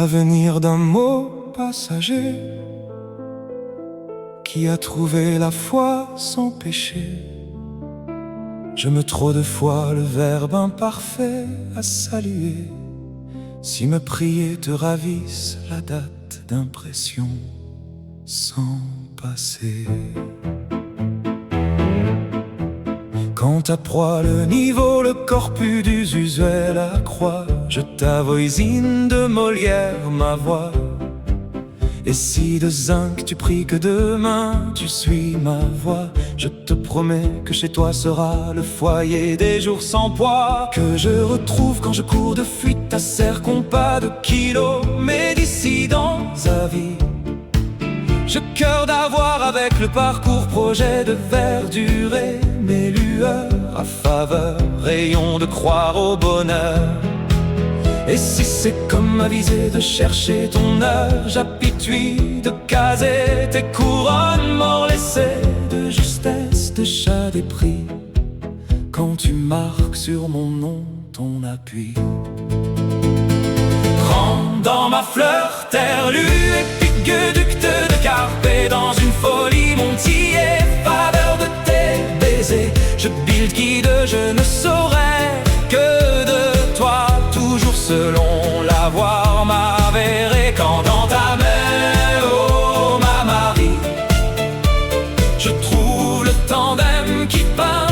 Avenir d'un mot passager qui a trouvé la foi sans péché. Je me trop de fois le verbe imparfait à saluer. Si me prier te ravisse la date d'impression sans passé. Quand à proie le niveau, le corpus d'usuel accroît, je t'avoisine de Molière ma voix. Et si de zinc tu pries que demain tu suis ma voix, je te promets que chez toi sera le foyer des jours sans poids, que je retrouve quand je cours de fuite à serre compas de kilos, mais d'ici dans sa vie. Je cœur d'avoir avec le parcours projet de verdurer mes lueurs à faveur, rayon de croire au bonheur. Et si c'est comme avisé de chercher ton heure, j'apitoue de caser tes couronnes morlaissées de justesse, de chat des prix, quand tu marques sur mon nom ton appui. Prends dans ma fleur terlue, épique-ducte de carpe, dans une folie montillée, faveur de tes baisers. Je build guide, je ne saurais que de toi, toujours selon l'avoir m'avéré. Quand dans ta main, oh ma Marie, je trouve le tandem qui peint,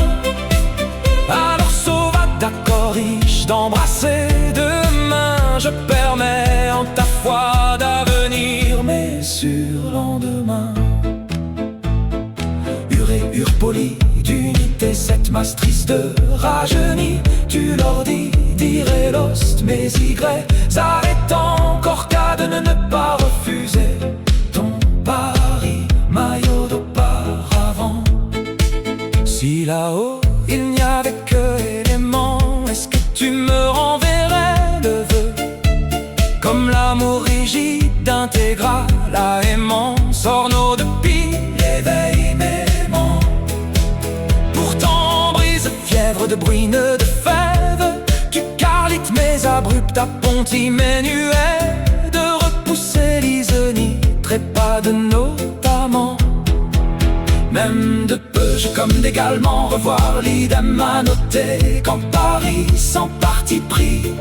alors sauvada corrige d'embrasser demain. Je permets en ta foi d'avenir mes surlendemains. Ur poli d'unité, cette mastrice de rajeunit. Tu leur dis, dirait l'ost, mais Y s'arrête encore qu'à de ne pas refuser ton pari, maillot d'auparavant. Si là-haut il n'y avait que éléments, est-ce que tu me renverrais le vœu, comme l'amour rigide intégral à aimant, sorneau de pile, éveille mes ments. Pourtant brise fièvre de bruine de fèves, tu carlites mes abruptes appontis, mes nuets de repousser l'isonie, trépas de notamment. Même de peu, je comme d'également revoir l'idem à noter, qu'en Paris sans parti pris,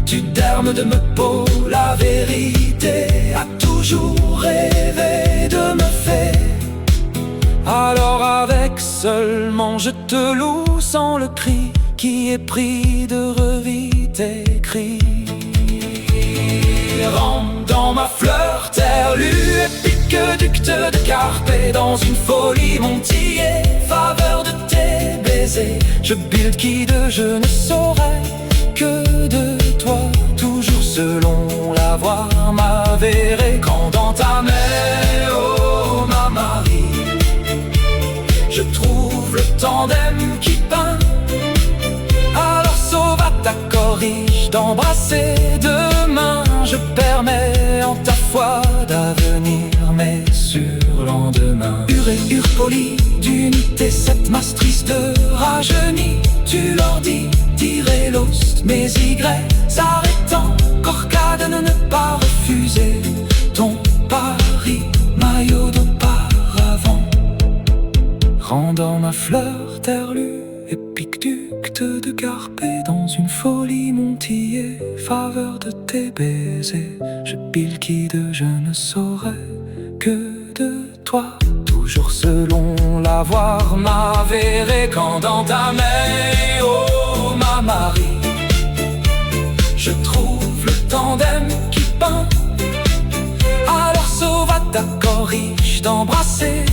tu dermes de me peau la vérité, a toujours rêvé de me faire. Alors avec seulement je te loue sans le cri, qui est pris de revit tes cris. Rentre dans ma fleur terlue, épique-ducte de carpe, dans une folie montillée, faveur de tes baisers. Je build guide, je ne saurais que de toi, toujours selon l'avoir m'avéré. Quand dans ta main, oh ma Marie, je trouve le tandem qui peint, alors sauvata corrige d'embrasser demain. Je permets en ta foi d'avenir mes surlendemains. Ur poli d'unité, cette mastrice de rajeunit. Tu leur dis, dirait l'ost, mais Y s'arrête encore qu'à de ne pas refuser ton pari, maillot d'auparavant. Rendant ma fleur terlue, épique-ducte de carpe, dans une folie montillée, faveur de tes baisers. Je build guide, je ne saurais que de toi, toujours selon l'avoir m'avéré. Quand dans ta main, oh ma Marie, je trouve le tandem qui peint, alors sauvata corrige d'embrasser